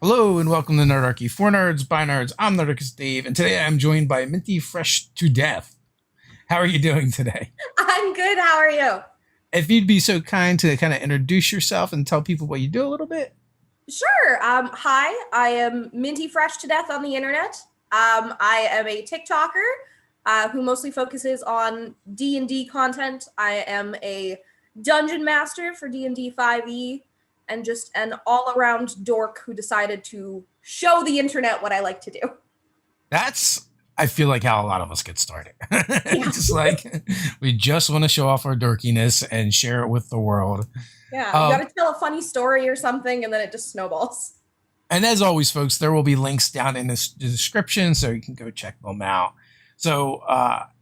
Hello and welcome to Nerdarchy for Nerds by Nerds. I'm Nerdarchist Dave, and today I'm joined by Minty Fresh to Death. How are you doing today? I'm good. How are you? If you'd be so kind to kind of introduce yourself and tell people what you do a little bit. Sure. Hi, I am Minty Fresh to Death on the internet. I am a TikToker who mostly focuses on D&D content. I am a dungeon master for D&D 5e and just an all-around dork who decided to show the internet what I like to do. That's, I feel like, how a lot of us get started. Yeah. Just like we just want to show off our dorkiness and share it with the world. Yeah. You Um, got to tell a funny story or something, and then it just snowballs. and as always, folks, there will be links down in the description so you can go check them out. So,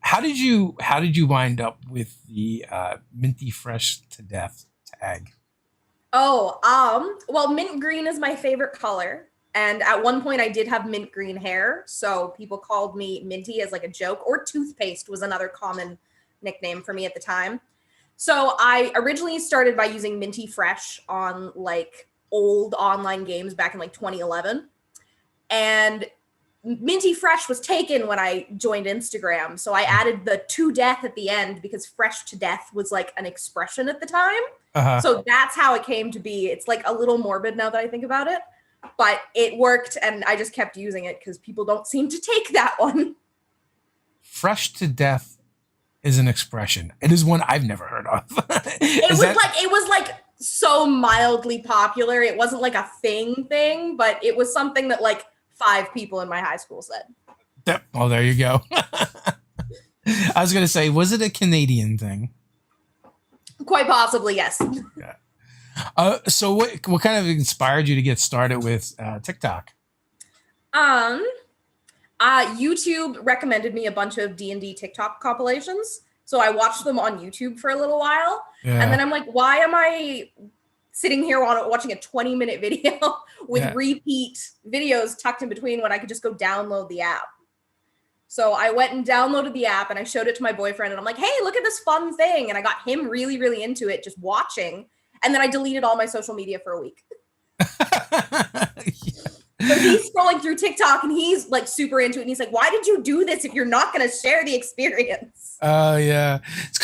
how did you wind up with the Minty Fresh to Death tag? Oh, well, mint green is my favorite color. And at one point I did have mint green hair, so people called me Minty as like a joke, or toothpaste was another common nickname for me at the time. So I originally started by using Minty Fresh on like old online games back in like 2011. And Minty Fresh was taken when I joined Instagram. So I added the to death at the end because fresh to death was like an expression at the time. Uh-huh. So that's how it came to be. It's like a little morbid now that I think about it, but it worked and I just kept using it because people don't seem to take that one. Fresh to Death is an expression. It is one I've never heard of. It Is was that like it was like so mildly popular. It wasn't like a thing, but it was something that like five people in my high school said. that? Oh, there you go. I was gonna say, was it a Canadian thing? Quite possibly, yes. Yeah. So what kind of inspired you to get started with TikTok? Um, YouTube recommended me a bunch of D&D TikTok compilations. So I watched them on YouTube for a little while. And Yeah. then I'm like, why am I sitting here watching a 20-minute video with Yeah. repeat videos tucked in between when I could just go download the app? So I went and downloaded the app and I showed it to my boyfriend and I'm like, hey, look at this fun thing. And I got him really, really into it just watching. And then I deleted all my social media for a week. So he's scrolling through TikTok and he's like super into it. And he's like, why did you do this if you're not going to share the experience? Oh yeah, it's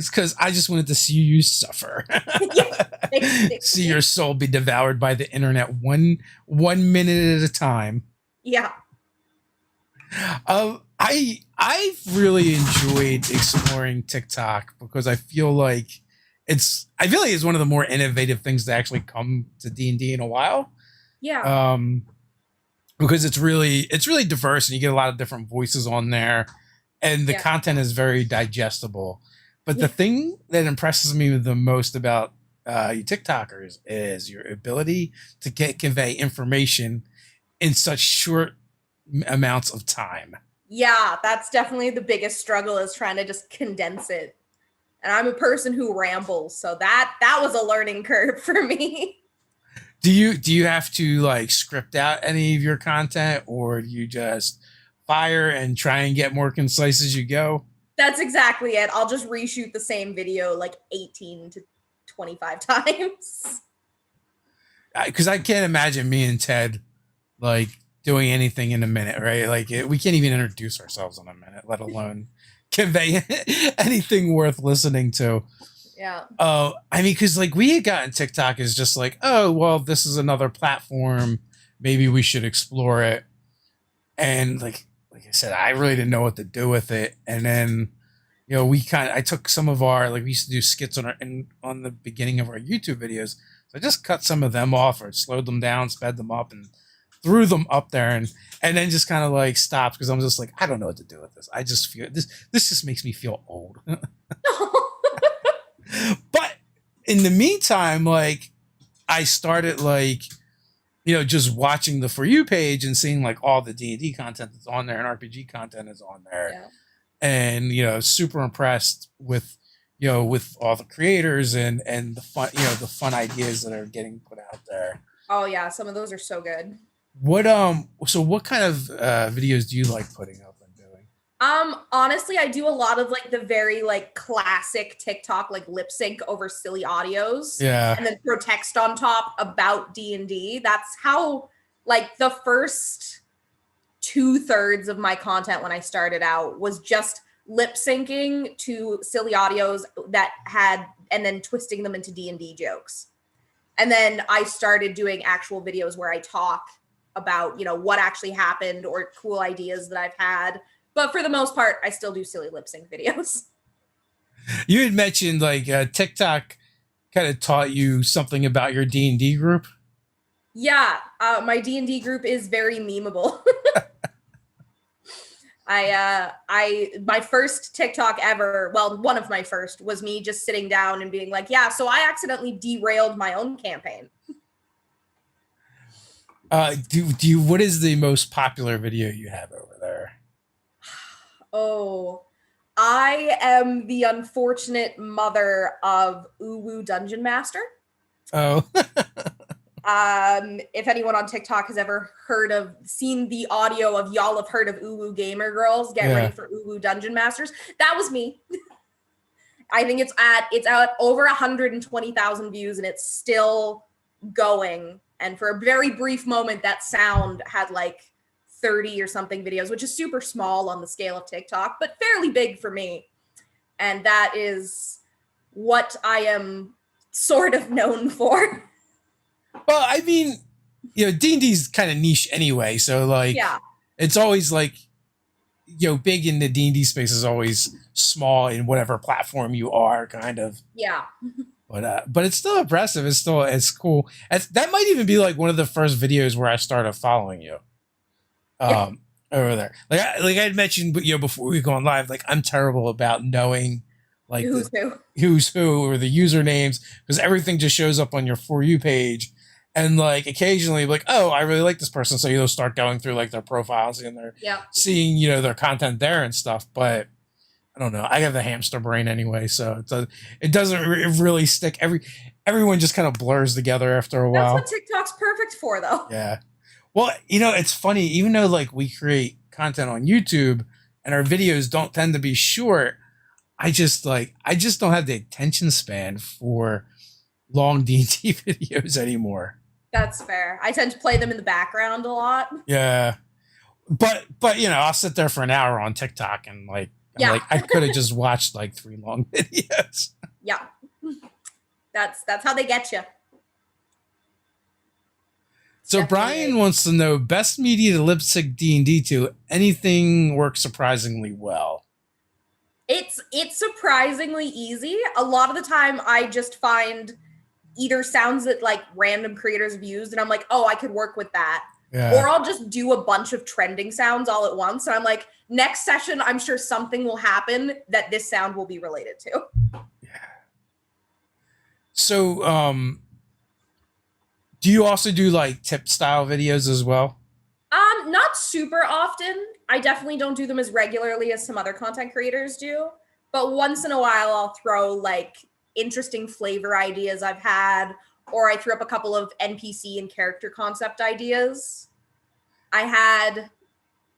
because I just wanted to see you suffer, Yeah, see your soul be devoured by the internet one minute at a time. yeah, I've really enjoyed exploring TikTok because I feel like it's one of the more innovative things to actually come to D&D in a while. yeah, Um, because it's really diverse and you get a lot of different voices on there, and the yeah, content is very digestible. But the yeah. thing that impresses me the most about you TikTokers is your ability to convey information in such short amounts of time. Yeah, that's definitely the biggest struggle is trying to just condense it. And I'm a person who rambles, so that was a learning curve for me. Do you have to like script out any of your content, or do you just fire and try and get more concise as you go? That's exactly it. I'll just reshoot the same video like 18 to 25 times. Because I can't imagine me and Ted like doing anything in a minute, right? Like we can't even introduce ourselves in a minute, let alone convey anything worth listening to. Yeah. I mean, because like we had gotten TikTok as just like, oh well, this is another platform. Maybe we should explore it. And like I said, I really didn't know what to do with it. And then I took some of our like we used to do skits on the beginning of our YouTube videos. So I just cut some of them off or slowed them down, sped them up, and threw them up there, and then just kind of like stopped because I'm just like I don't know what to do with this. I just feel this just makes me feel old. But in the meantime, like I started like just watching the For You page and seeing like all the D&D content that's on there and RPG content is on there, Yeah. and super impressed with all the creators and the fun ideas that are getting put out there. Oh yeah, some of those are so good. What kind of videos do you like putting up and doing? Honestly, I do a lot of like the very like classic TikTok like lip sync over silly audios Yeah. and then throw text on top about D&D. That's how Like the first 2/3 of my content when I started out was just lip syncing to silly audios that had, and then twisting them into D&D jokes. And then I started doing actual videos where I talk about, you know, what actually happened or cool ideas that I've had. But for the most part, I still do silly lip sync videos. You had mentioned like TikTok kind of taught you something about your D&D group. Yeah, my D&D group is very memeable. My first TikTok ever, well, one of my first, was me just sitting down and being like, yeah, so I accidentally derailed my own campaign. What is the most popular video you have over there? Oh, I am the unfortunate mother of Uwu Dungeon Master. Oh. If anyone on TikTok has ever seen the audio of y'all have heard of Uwu Gamer Girls, get ready for Uwu Dungeon Masters. That was me. I think it's at over 120,000 views and it's still going. And for a very brief moment, that sound had like 30 or something videos, which is super small on the scale of TikTok, but fairly big for me. And that is what I am sort of known for. Well, I mean, you know, D&D's kind of niche anyway, so like, yeah, it's always like, you know, big in the D&D space is always small in whatever platform you are, kind of. Yeah. But it's still impressive. It's cool. That might even be like one of the first videos where I started following you. Over there, like I had mentioned, you know, before we go on live, like I'm terrible about knowing like who's who or the usernames because everything just shows up on your For You page. And like occasionally, like, oh, I really like this person, so you'll start going through like their profiles and they're seeing, you know, their content there and stuff. But I don't know. I have the hamster brain anyway, so it doesn't really stick. Everyone just kind of blurs together after a while. That's what TikTok's perfect for, though. Yeah. Well, you know, it's funny. Even though like we create content on YouTube and our videos don't tend to be short, I just don't have the attention span for long D&D videos anymore. That's fair. I tend to play them in the background a lot. Yeah. But you know, I'll sit there for an hour on TikTok and like I could have just watched like 3 long videos. Yeah. That's how they get you. So definitely. Brian wants to know best media to lip sync D&D to. Anything works surprisingly well. It's surprisingly easy. A lot of the time I just find either sounds that like random creators have used and I'm like, oh, I could work with that. Yeah. Or I'll just do a bunch of trending sounds all at once. And I'm like, next session, I'm sure something will happen that this sound will be related to. Yeah. So, do you also do like tip style videos as well? Not super often. I definitely don't do them as regularly as some other content creators do. But once in a while, I'll throw like interesting flavor ideas I've had, or I threw up a couple of NPC and character concept ideas. I had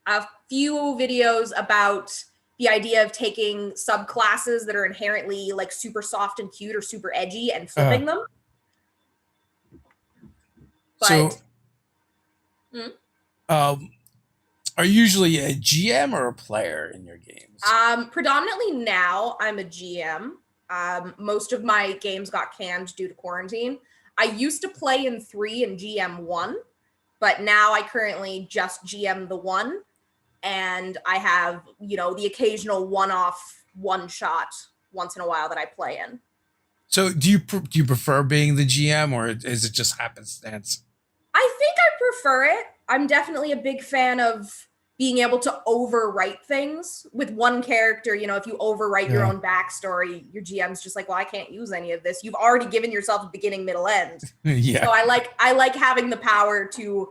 a few videos about the idea of taking subclasses that are inherently like super soft and cute or super edgy and flipping them. But are you usually a GM or a player in your games? Predominantly now I'm a GM. Most of my games got canned due to quarantine. I used to play in 3 and GM 1, but now I currently just GM the 1, and I have, you know, the occasional one-off one-shot once in a while that I play in. So do you prefer being the GM, or is it just happenstance? I think I prefer it. I'm definitely a big fan of being able to overwrite things with one character. You know, if you overwrite your own backstory, your GM's just like, well, I can't use any of this. You've already given yourself a beginning, middle, end. Yeah. So I like having the power to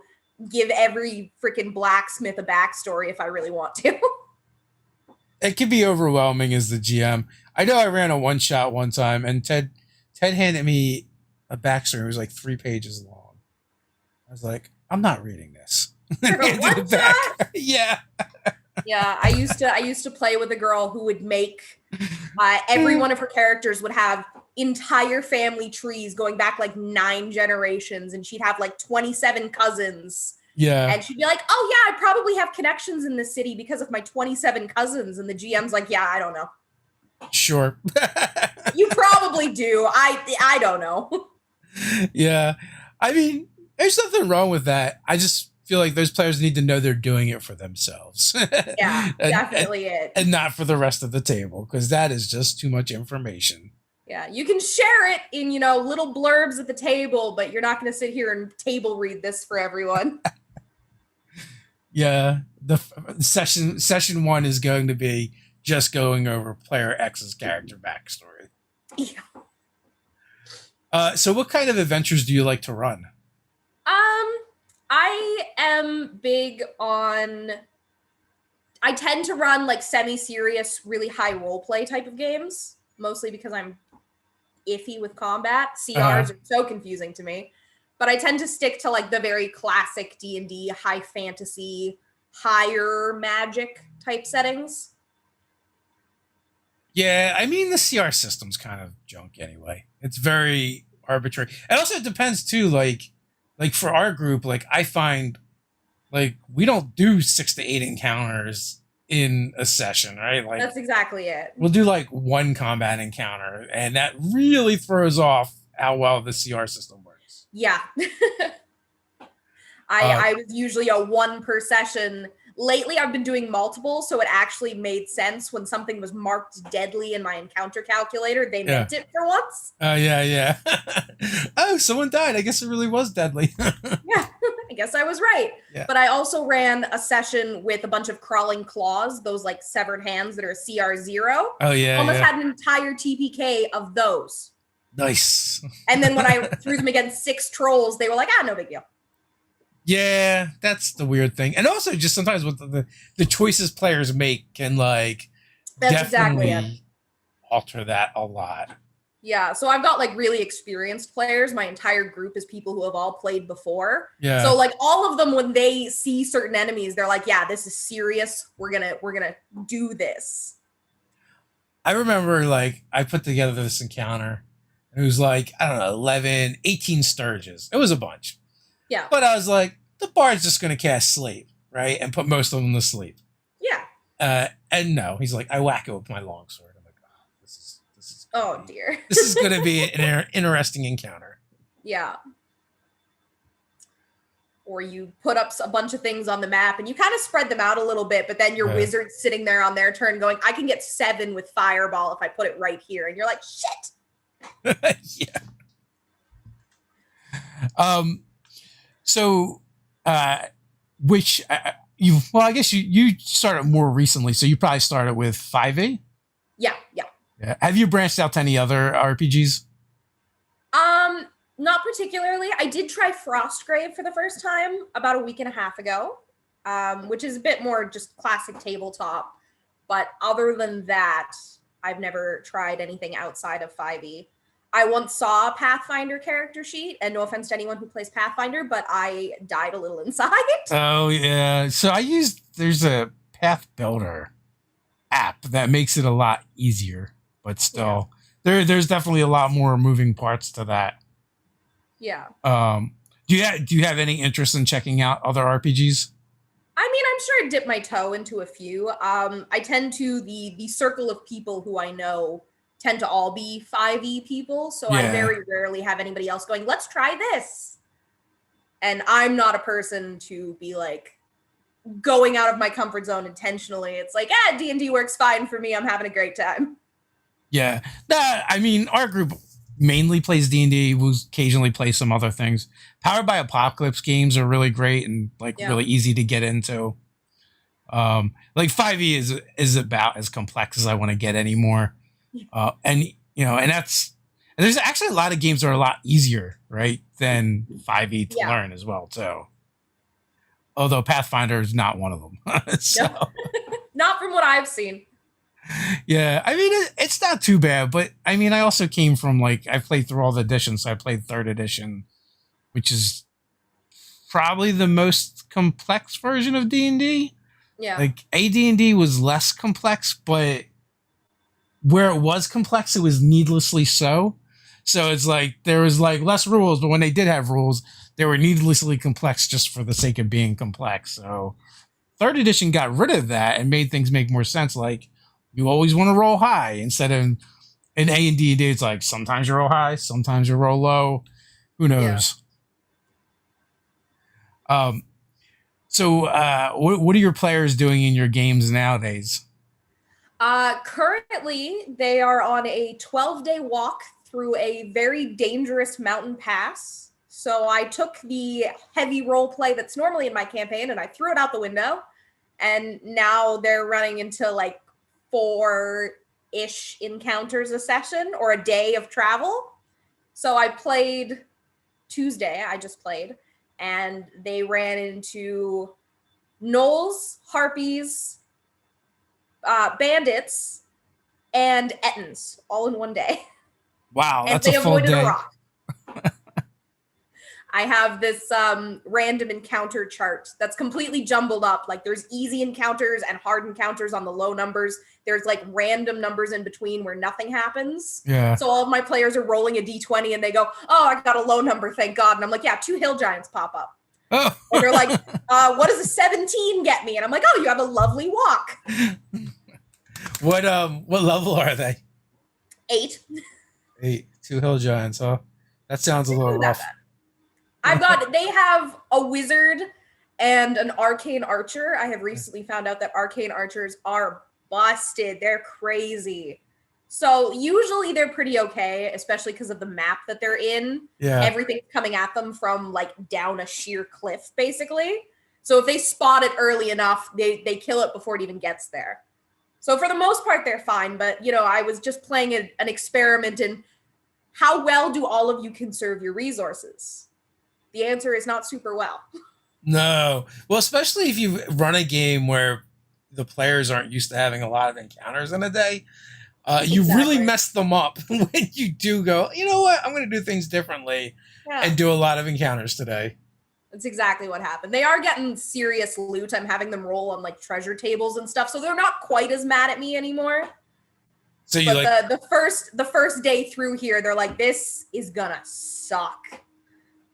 give every freaking blacksmith a backstory if I really want to. It can be overwhelming as the GM. I know I ran a one shot one time, and Ted handed me a backstory. It was like 3 pages long. I was like, I'm not reading this. One shot? Yeah. Yeah, I used to play with a girl who would make every one of her characters would have entire family trees going back like 9 generations, and she'd have like 27 cousins Yeah. And she'd be like, oh yeah, I probably have connections in this city because of my 27 cousins. And the GM's like, yeah, I don't know. Sure. You probably do. I don't know. Yeah. I mean, there's nothing wrong with that. I just feel like those players need to know they're doing it for themselves. Yeah, definitely it. And not for the rest of the table, because that is just too much information. Yeah, you can share it in, little blurbs at the table, but you're not going to sit here and table read this for everyone. Yeah. The session 1 is going to be just going over player X's character backstory. Yeah. So what kind of adventures do you like to run? I am big on, I tend to run like semi-serious, really high roleplay type of games, mostly because I'm iffy with combat. CRs are so confusing to me. But I tend to stick to like the very classic D&D, high fantasy, higher magic type settings. Yeah, I mean the CR system's kind of junk anyway. It's very arbitrary. And also it depends too, like for our group, like I find like we don't do 6 to 8 encounters in a session, right? Like that's exactly it. We'll do like 1 combat encounter, and that really throws off how well the CR system works. Yeah. I was usually a 1 per session. Lately, I've been doing multiple, so it actually made sense when something was marked deadly in my encounter calculator. They meant it for once. Yeah. Oh, someone died. I guess it really was deadly. Yeah, I guess I was right. Yeah. But I also ran a session with a bunch of crawling claws, those like severed hands that are CR0. Oh, yeah. Almost had an entire TPK of those. Nice. And then when I threw them against 6 trolls, they were like, no big deal. Yeah, that's the weird thing. And also just sometimes with the choices players make can like that's definitely exactly alter that a lot. Yeah, so I've got like really experienced players. My entire group is people who have all played before. Yeah. So like all of them, when they see certain enemies, they're like, yeah, this is serious. We're gonna do this. I remember like I put together this encounter. It was like, I don't know, 11, 18 Sturges. It was a bunch. Yeah. But I was like, the bard's just going to cast Sleep, right? And put most of them to sleep. Yeah. And no, he's like, I whack it with my longsword. I'm like, oh, this is oh dear. This is going to be an interesting encounter. Yeah. Or you put up a bunch of things on the map and you kind of spread them out a little bit, but then your wizard's sitting there on their turn going, I can get 7 with Fireball if I put it right here. And you're like, shit. Yeah. So, which I guess you started more recently, so you probably started with 5e. Yeah. Have you branched out to any other RPGs? Not particularly. I did try Frostgrave for the first time about a week and a half ago, which is a bit more just classic tabletop. But other than that, I've never tried anything outside of 5e. I once saw a Pathfinder character sheet, and no offense to anyone who plays Pathfinder, but I died a little inside. Oh, yeah. So there's a Path Builder app that makes it a lot easier, but still, there's definitely a lot more moving parts to that. Yeah. Do you have any interest in checking out other RPGs? I mean, I'm sure I dip my toe into a few. I tend to, the circle of people who I know tend to all be 5e people, so I very rarely have anybody else going, let's try this. And I'm not a person to be like going out of my comfort zone intentionally. It's like, D&D works fine for me. I'm having a great time. Yeah. I mean, our group mainly plays D&D. We'll occasionally play some other things. Powered by Apocalypse games are really great and really easy to get into. Like 5e is about as complex as I want to get anymore. And there's actually a lot of games that are a lot easier, right, than 5e to learn as well, too. Although Pathfinder is not one of them. So. No. Not from what I've seen. Yeah, I mean, it's not too bad, but I mean, I also came from I played through all the editions, so I played 3rd edition, which is probably the most complex version of D&D. Yeah. Like, AD&D was less complex, but where it was complex, it was needlessly so. So it's like there was like less rules, but when they did have rules, they were needlessly complex just for the sake of being complex. So third edition got rid of that and made things make more sense. Like you always want to roll high instead of in A and D. It's like sometimes you roll high, sometimes you roll low. Who Yeah. knows? Um, what are your players doing in your games nowadays? Currently, they are on a 12-day walk through a very dangerous mountain pass. So I took the heavy role play that's normally in my campaign and I threw it out the window. And now they're running into like 4-ish encounters a session or a day of travel. So I played Tuesday, I just played, and they ran into gnolls, harpies, bandits, and ettins all in one day. Wow, And that's a they full avoided a day. rock. I have this random encounter chart that's completely jumbled up. Like there's easy encounters and hard encounters on the low numbers. There's like random numbers in between where nothing happens. Yeah. So all of my players are rolling a d20 and they go, "Oh, I got a low number, thank God." And I'm like, "Yeah, 2 hill giants pop up." Oh. And they're like, "What does a 17 get me?" And I'm like, "Oh, you have a lovely walk." What level are they? 8. 8. 2 hill giants, huh? That sounds a little rough. They have a wizard and an arcane archer. I have recently found out that arcane archers are busted. They're crazy. So usually they're pretty okay, especially because of the map that they're in. Yeah. Everything's coming at them from like down a sheer cliff, basically. So if they spot it early enough, they kill it before it even gets there. So for the most part, they're fine. But, I was just playing an experiment in how well do all of you conserve your resources? The answer is not super well. No. Well, especially if you run a game where the players aren't used to having a lot of encounters in a day. You really mess them up when you do go, you know what, I'm going to do things differently and do a lot of encounters today. That's exactly what happened. They are getting serious loot. I'm having them roll on like treasure tables and stuff, so they're not quite as mad at me anymore. So you but the first day through here, they're like, this is gonna suck.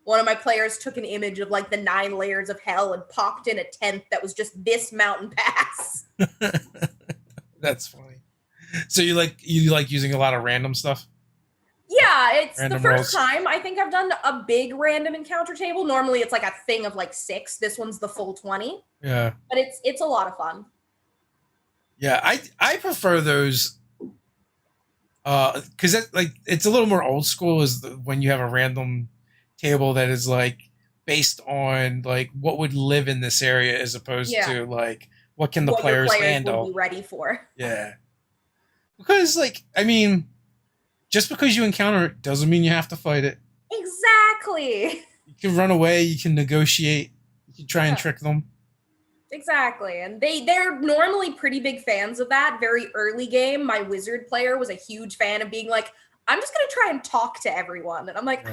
One of my players took an image of like the 9 layers of hell and popped in a tent that was just this mountain pass. That's funny. So you like using a lot of random stuff? Yeah, it's random the first time I think I've done a big random encounter table. Normally it's like a thing of like 6. This one's the full 20. Yeah. But it's a lot of fun. Yeah, I prefer those because it's a little more old school when you have a random table that is like based on like what would live in this area as opposed to like what can the players handle will be ready for. Yeah. Because like I mean, just because you encounter it doesn't mean you have to fight it. Exactly. You can run away, you can negotiate, you can try and trick them. Exactly. And they're normally pretty big fans of that. Very early game, my wizard player was a huge fan of being like, I'm just going to try and talk to everyone. And I'm like,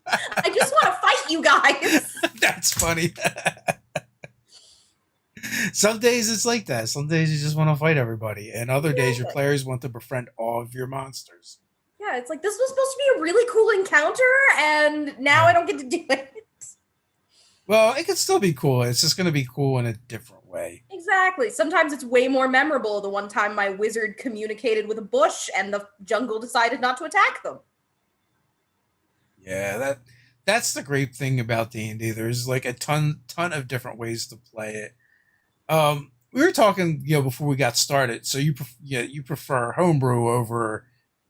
I just want to fight you guys. That's funny. Some days it's like that. Some days you just want to fight everybody. And other days your players want to befriend all of your monsters. Yeah, it's like, this was supposed to be a really cool encounter, and now I don't get to do it. Well, it could still be cool. It's just going to be cool in a different way. Exactly. Sometimes it's way more memorable. The one time my wizard communicated with a bush and the jungle decided not to attack them. Yeah, that's the great thing about D&D. There's like a ton of different ways to play it. We were talking, before we got started. So you prefer homebrew over,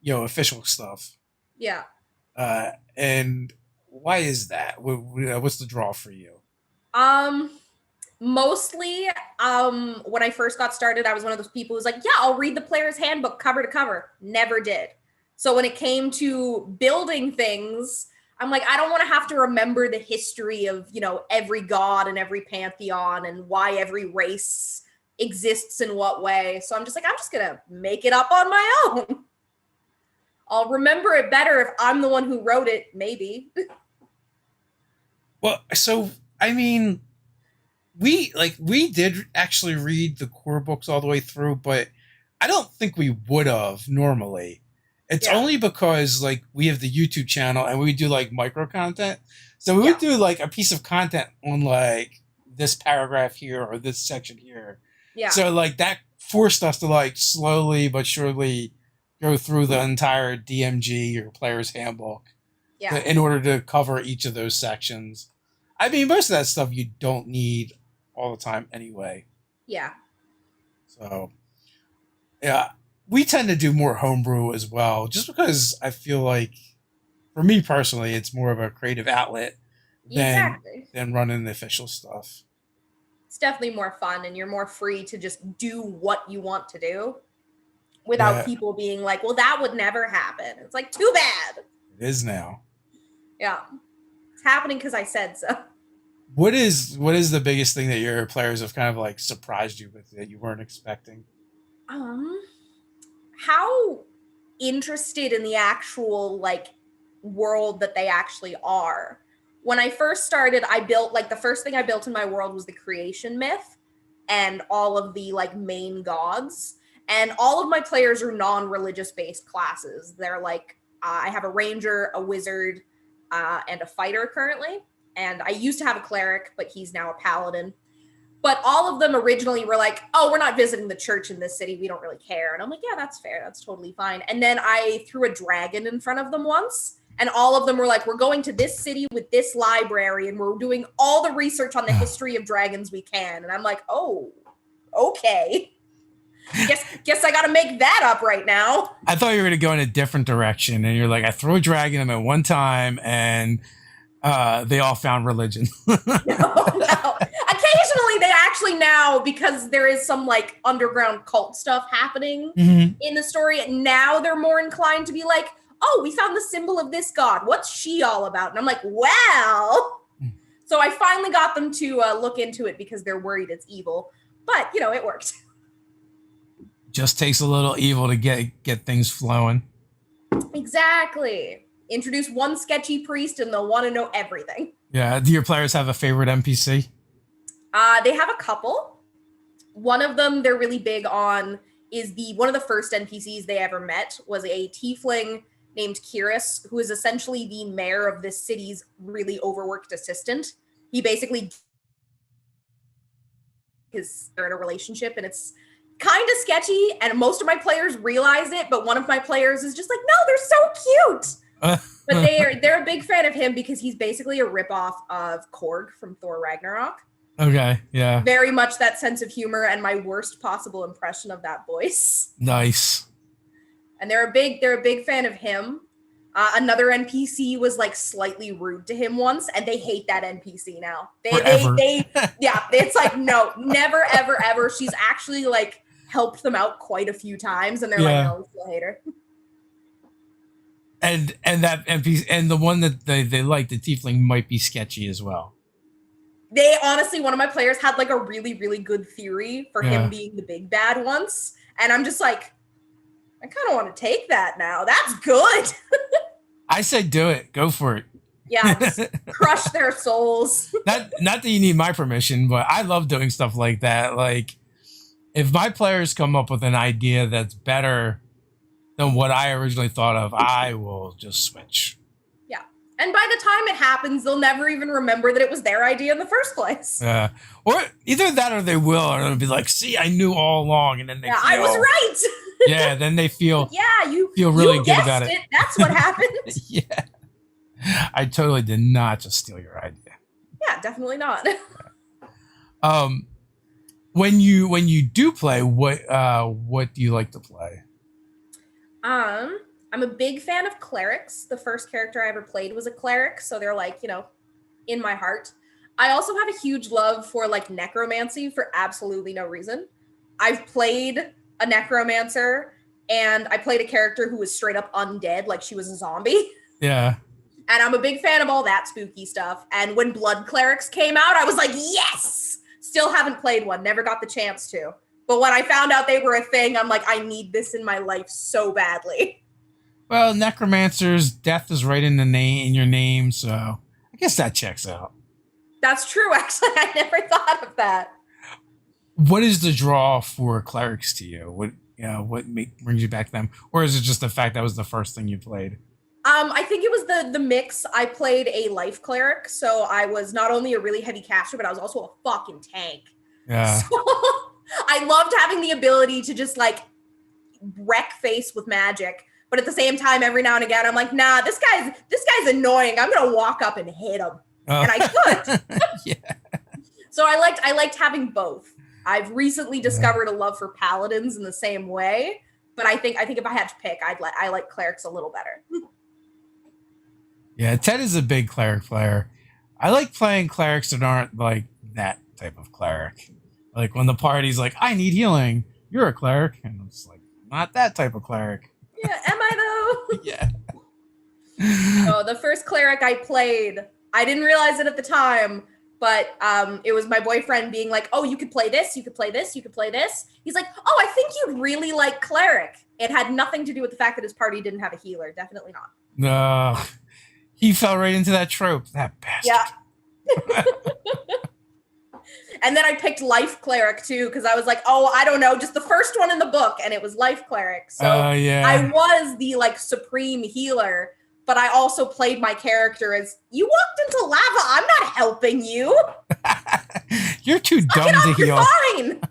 official stuff. Yeah. And why is that? What's the draw for you? Mostly, when I first got started, I was one of those people who's like, yeah, I'll read the player's handbook cover to cover. Never did. So when it came to building things, I'm like, I don't want to have to remember the history of, every god and every pantheon and why every race exists in what way. So I'm just going to make it up on my own. I'll remember it better if I'm the one who wrote it, maybe. Well, so, I mean, we did actually read the core books all the way through, but I don't think we would have normally. It's Yeah. only because like we have the YouTube channel and we do like micro content. So we Yeah. would do like a piece of content on like this paragraph here or this section here. Yeah. So like that forced us to like slowly but surely go through the entire DMG or player's handbook Yeah. in order to cover each of those sections. I mean, most of that stuff you don't need all the time anyway. Yeah. So yeah, we tend to do more homebrew as well, just because I feel like, for me personally, it's more of a creative outlet than Exactly. running the official stuff. It's definitely more fun, and you're more free to just do what you want to do without Yeah, people being like, well, that would never happen. It's like, too bad. it is now. Yeah. It's happening because I said so. What is the biggest thing that your players have kind of like surprised you with that you weren't expecting? Um, how interested in the actual like world that they actually are. When I first started, I built like the first thing I built in my world was the creation myth and all of the like main gods. And all of my players are non-religious based classes. They're like I have a ranger, a wizard, and a fighter currently. And I used to have a cleric, but he's now a paladin. But all of them originally were like, oh, we're not visiting the church in this city. We don't really care. And I'm like, yeah, that's fair. That's totally fine. And then I threw a dragon in front of them once. And all of them were like, we're going to this city with this library and we're doing all the research on the history of dragons we can. And I'm like, oh, okay. Guess I got to make that up right now. I thought you were going to go in a different direction, and you're like, I threw a dragon in at one time, and they all found religion. No. Occasionally, they actually now, because there is some like underground cult stuff happening in the story, now they're more inclined to be like, oh, we found the symbol of this god. What's she all about? And I'm like, well. So I finally got them to look into it because they're worried it's evil. But, you know, it worked. Just takes a little evil to get things flowing. Exactly. Introduce one sketchy priest and they'll want to know everything. Yeah. Do your players have a favorite NPC? They have a couple. One of them they're really big on is one of the first NPCs they ever met was a tiefling named Kiris, who is essentially the mayor of this city's really overworked assistant. He basically they're in a relationship and it's kind of sketchy and most of my players realize it, but one of my players is just like, no, they're so cute. But they're a big fan of him because he's basically a ripoff of Korg from Thor Ragnarok. Okay, yeah. Very much that sense of humor and my worst possible impression of that voice. Nice. And they're a big fan of him. Another NPC was like slightly rude to him once, and they hate that NPC now. Yeah, it's like, no, never, ever, ever. She's actually like helped them out quite a few times, and they're like, no, we still hate her. And that NPC and the one that they like, the tiefling, might be sketchy as well. They honestly, one of my players had like a really, really good theory for him being the big bad once, and I'm just like, I kind of want to take that now. That's good. I said do it. Go for it. Yeah, just crush their souls. Not that you need my permission, but I love doing stuff like that. Like, if my players come up with an idea that's better than what I originally thought of, I will just switch. Yeah. And by the time it happens, they'll never even remember that it was their idea in the first place. Yeah. Or either that or they will, or they'll be like, see, I knew all along. And then they feel, I was right. Yeah, then they feel you feel really you good about it. That's what happened. Yeah. I totally did not just steal your idea. Yeah, definitely not. When you do play, what do you like to play? I'm a big fan of Clerics. The first character I ever played was a cleric, so they're like, you know, in my heart. I also have a huge love for like necromancy for absolutely no reason. I've played a necromancer and I played a character who was straight up undead, like she was a zombie. Yeah. And I'm a big fan of all that spooky stuff. And when Blood Clerics came out, I was like, yes! Still haven't played one, never got the chance to. But when I found out they were a thing, I'm like, I need this in my life so badly. Well, necromancers, death is right in your name, so I guess that checks out. That's true, actually. I never thought of that. What is the draw for clerics to you? what brings you back to them, or is it just the fact that was the first thing you played? I think it was the mix. I played a life cleric, so I was not only a really heavy caster, but I was also a fucking tank. Yeah. So I loved having the ability to just like wreck face with magic, but at the same time, every now and again, I'm like, nah, this guy's annoying. I'm gonna walk up and hit him, and I could. Yeah. So I liked having both. I've recently discovered a love for paladins in the same way, but I think if I had to pick, I like clerics a little better. Yeah, Ted is a big cleric player. I like playing clerics that aren't like that type of cleric. Like when the party's like, I need healing. You're a cleric. And I'm just like, not that type of cleric. Yeah, am I though? Yeah. Oh, the first cleric I played, I didn't realize it at the time, but it was my boyfriend being like, oh, you could play this, you could play this, you could play this. He's like, oh, I think you'd really like cleric. It had nothing to do with the fact that his party didn't have a healer. Definitely not. No. He fell right into that trope. That bastard. Yeah. And then I picked life cleric too, because I was like, oh, I don't know, just the first one in the book, and it was life cleric. So yeah. I was the like supreme healer, but I also played my character as, you walked into lava, I'm not helping you. You're too dumb to heal. You're fine.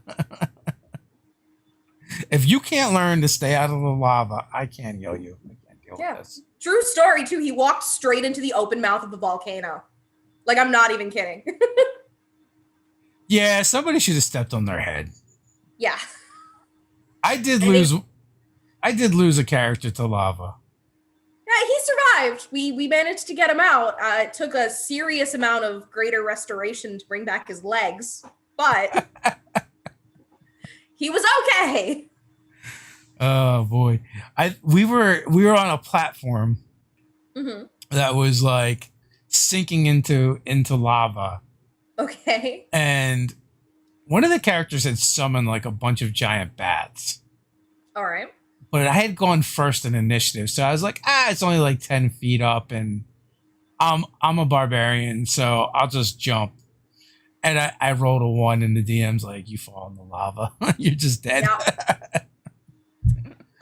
If you can't learn to stay out of the lava, I can't heal you. I can't deal with this. True story too. He walked straight into the open mouth of the volcano. Like, I'm not even kidding. Yeah, somebody should have stepped on their head. Yeah. I did lose a character to lava. Yeah, he survived. We managed to get him out. It took a serious amount of greater restoration to bring back his legs, but he was okay. Oh boy. We were on a platform that was like sinking into lava. Okay. And one of the characters had summoned like a bunch of giant bats. All right. But I had gone first in initiative, so I was like, it's only like 10 feet up, and I'm a barbarian, so I'll just jump. And I rolled a 1, and the DM's like, you fall in the lava. You're just dead. Yeah.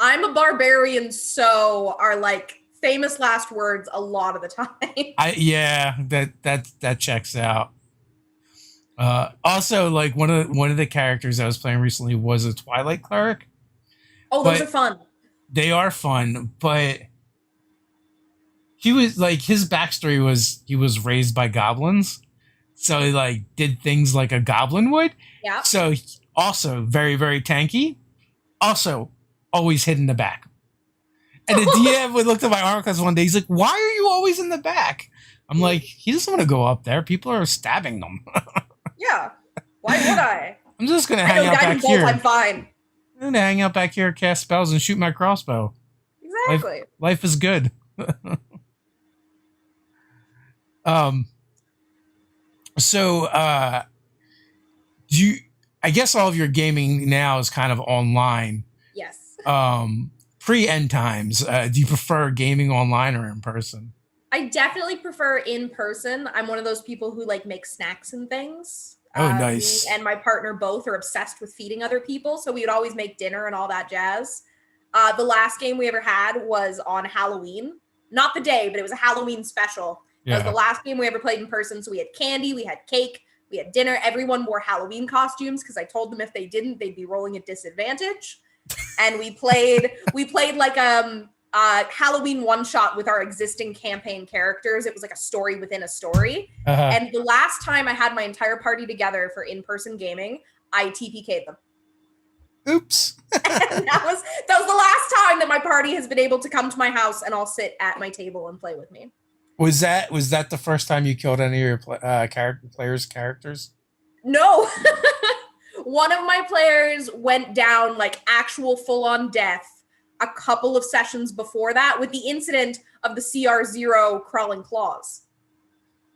I'm a barbarian, so are like famous last words a lot of the time. That checks out. Also, like one of the characters I was playing recently was a Twilight cleric. Oh, those are fun. They are fun, but he was like, his backstory was he was raised by goblins, so he like did things like a goblin would. Yeah. So also very, very tanky. Also always hid in the back. And the DM would look at my armor class one day. He's like, "Why are you always in the back?" I'm like, "He doesn't want to go up there. People are stabbing them." Yeah. Why would I? I'm just gonna hang out back here. I'm fine. I'm gonna hang out back here, cast spells, and shoot my crossbow. Exactly. Life is good. So I guess all of your gaming now is kind of online. Yes. Pre-end times, do you prefer gaming online or in person? I definitely prefer in person. I'm one of those people who like make snacks and things. Oh, nice. Me and my partner both are obsessed with feeding other people, so we would always make dinner and all that jazz. The last game we ever had was on Halloween. Not the day, but it was a Halloween special. Yeah. It was the last game we ever played in person, so we had candy, we had cake, we had dinner. Everyone wore Halloween costumes because I told them if they didn't, they'd be rolling at disadvantage. And we played like Halloween one-shot with our existing campaign characters. It was like a story within a story. And the last time I had my entire party together for in-person gaming, I TPK'd them. Oops. And that was the last time that my party has been able to come to my house and all sit at my table and play with me. Was that the first time you killed any of your players' characters? No. One of my players went down like actual full-on death a couple of sessions before that with the incident of the CR0 crawling claws.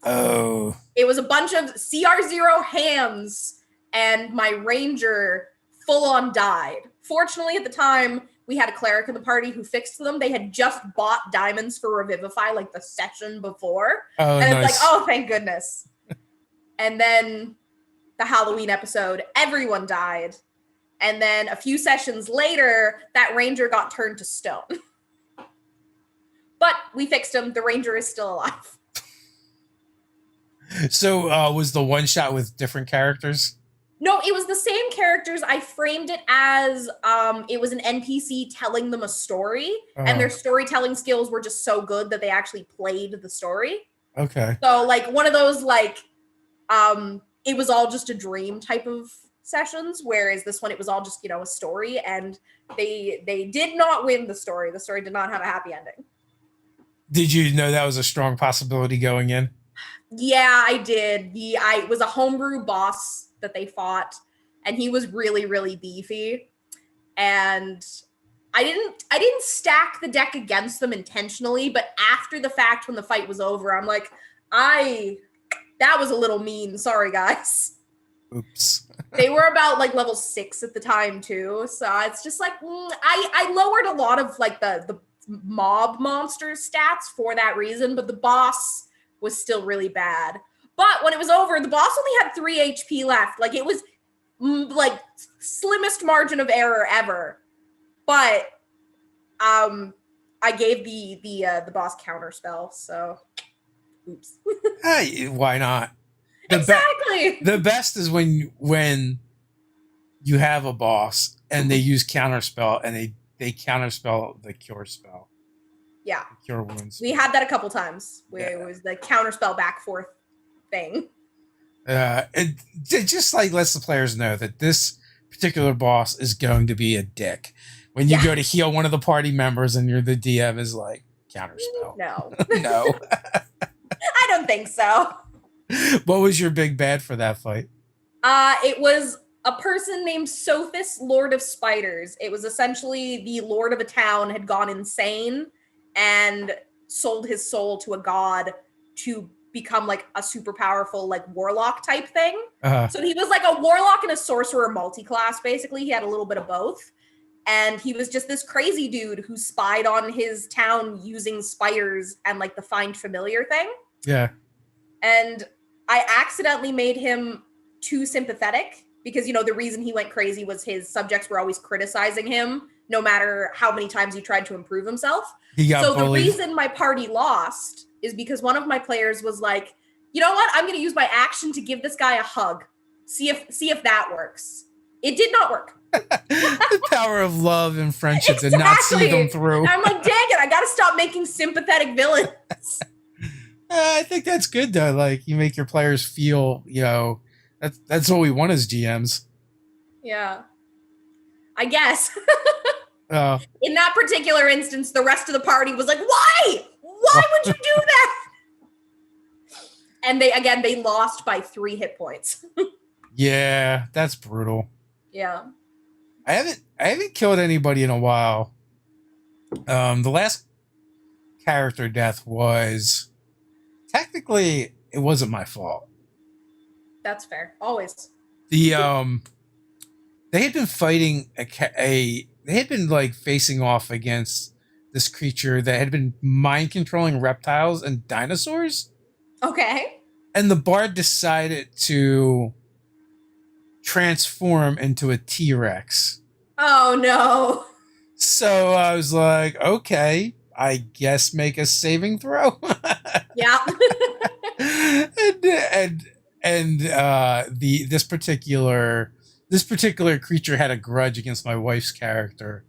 Oh. It was a bunch of CR0 hands, and my ranger full-on died. Fortunately, at the time, we had a cleric in the party who fixed them. They had just bought diamonds for Revivify like the session before. Oh, and nice. it's like, oh, thank goodness. And then the Halloween episode, everyone died. And then a few sessions later, that ranger got turned to stone. But we fixed him. The ranger is still alive. So was the one shot with different characters? No, it was the same characters. I framed it as it was an NPC telling them a story, and their storytelling skills were just so good that they actually played the story. Okay. So like one of those like it was all just a dream type of sessions, whereas this one it was all just, you know, a story, and they did not win the story. The story did not have a happy ending. Did you know that was a strong possibility going in? Yeah, I did. I was a homebrew boss that they fought, and he was really, really beefy. And I didn't stack the deck against them intentionally, but after the fact, when the fight was over, I'm like, that was a little mean. Sorry, guys. Oops. They were about like level 6 at the time too, so it's just like I lowered a lot of like the mob monster stats for that reason, but the boss was still really bad. But when it was over, the boss only had 3 HP left. Like it was like slimmest margin of error ever. But I gave the boss counter spell, so oops. Hey, why not? Exactly. The best is when you have a boss and they use counterspell and they counterspell the cure spell. Yeah. Cure wounds. We had that a couple times where it was the counterspell back forth thing. It just like lets the players know that this particular boss is going to be a dick. When you go to heal one of the party members and you're the DM is like, counterspell. No. No. I don't think so. What was your big bad for that fight? It was a person named Sothis, Lord of Spiders. It was essentially the lord of a town had gone insane and sold his soul to a god to become like a super powerful like warlock type thing. So he was like a warlock and a sorcerer multi-class, basically. He had a little bit of both. And he was just this crazy dude who spied on his town using spiders and like the find familiar thing. Yeah. And I accidentally made him too sympathetic because, you know, the reason he went crazy was his subjects were always criticizing him, no matter how many times he tried to improve himself. So bullied. The reason my party lost is because one of my players was like, you know what? I'm going to use my action to give this guy a hug. See if that works. It did not work. The power of love and friendship did not see them through. I'm like, dang it, I got to stop making sympathetic villains. I think that's good though. Like you make your players feel, you know, that's what we want as GMs. Yeah, I guess. In that particular instance, the rest of the party was like, "Why? Why would you do that?" And they lost by 3 hit points. Yeah, that's brutal. Yeah, I haven't killed anybody in a while. The last character death was technically it wasn't my fault. That's fair. Always. They had been fighting they had been like facing off against this creature that had been mind controlling reptiles and dinosaurs. Okay. And the bard decided to transform into a T-Rex. Oh no. So I was like, okay, I guess make a saving throw. Yeah. and this particular creature had a grudge against my wife's character.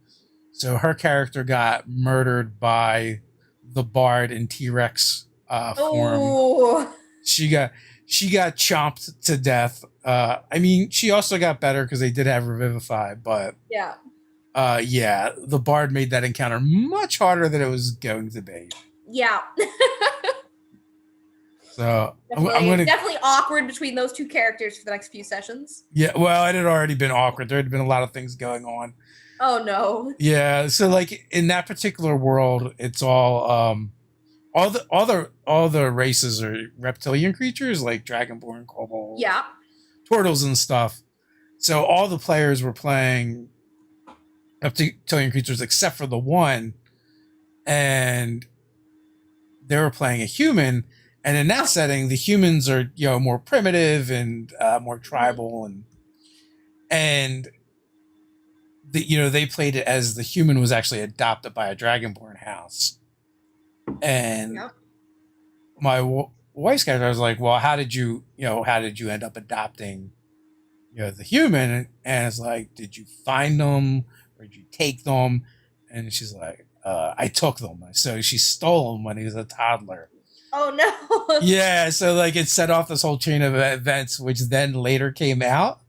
So her character got murdered by the bard in T-Rex form. Ooh. She got chomped to death. I mean, she also got better because they did have Revivified, but yeah. The bard made that encounter much harder than it was going to be. Yeah. So definitely awkward between those two characters for the next few sessions. Yeah, well, it had already been awkward. There had been a lot of things going on. Oh no. Yeah, so like in that particular world, it's all the races are reptilian creatures like dragonborn, kobold, turtles and stuff. So all the players were playing reptilian creatures except for the one, and they were playing a human. And in that setting, the humans are, you know, more primitive and more tribal, and they played it as the human was actually adopted by a dragonborn house, and Yep. my wife's character was like, well, how did you end up adopting the human? And it's like, did you find them or did you take them? And she's like, I took them. So she stole them when he was a toddler. Oh no. Yeah, so like it set off this whole chain of events, which then later came out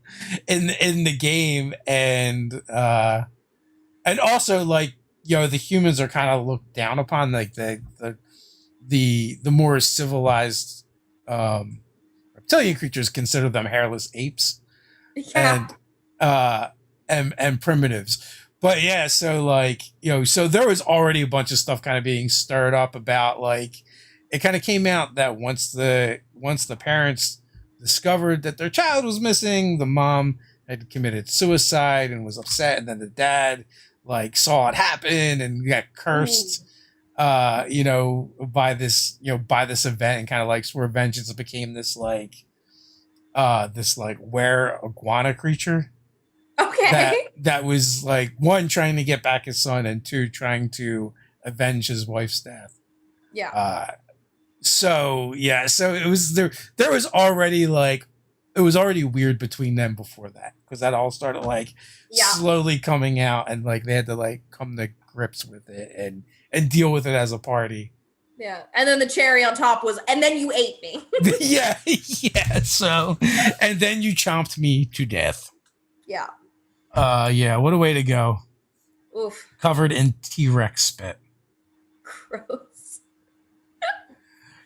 in the game, and also like the humans are kind of looked down upon, like the more civilized reptilian creatures consider them hairless apes Yeah. and primitives. But yeah, so like so there was already a bunch of stuff kind of being stirred up about, like, it kind of came out that once the parents discovered that their child was missing, the mom had committed suicide and was upset, and then the dad like saw it happen and got cursed by this event, and kind of like swore vengeance. It became this like were iguana creature Okay. that was like, one, trying to get back his son, and two, trying to avenge his wife's death. Yeah. So it was there was already like, it was already weird between them before that, because that all started like slowly coming out, and like they had to like come to grips with it and deal with it as a party. Yeah. And then the cherry on top was, and then you ate me. yeah. So, and then you chomped me to death. Yeah. Yeah. What a way to go. Oof. Covered in T-Rex spit. Gross.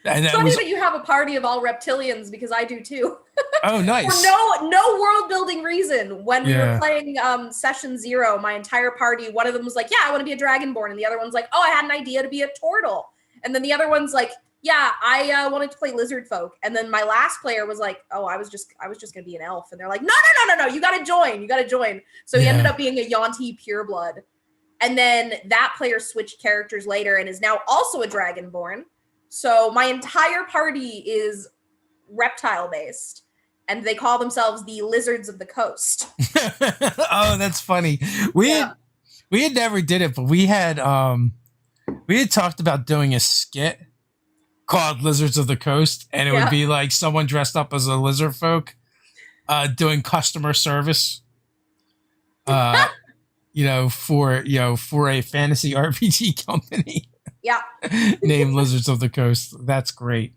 And it's funny that you have a party of all reptilians, because I do too. Oh, nice. For no world building reason. When we were playing session 0, my entire party, one of them was like, yeah, I want to be a dragonborn, and the other one's like, oh, I had an idea to be a turtle, and then the other one's like, yeah, I wanted to play lizard folk, and then my last player was like, oh, I was just gonna be an elf, and they're like, no, you gotta join. So he ended up being a Yuan-ti pureblood, and then that player switched characters later and is now also a dragonborn. So my entire party is reptile based, and they call themselves the Lizards of the Coast. Oh, that's funny. We had never did it, but we had talked about doing a skit called Lizards of the Coast, and it would be like someone dressed up as a lizard folk doing customer service for a fantasy RPG company. Yeah. Named Lizards of the Coast. That's great.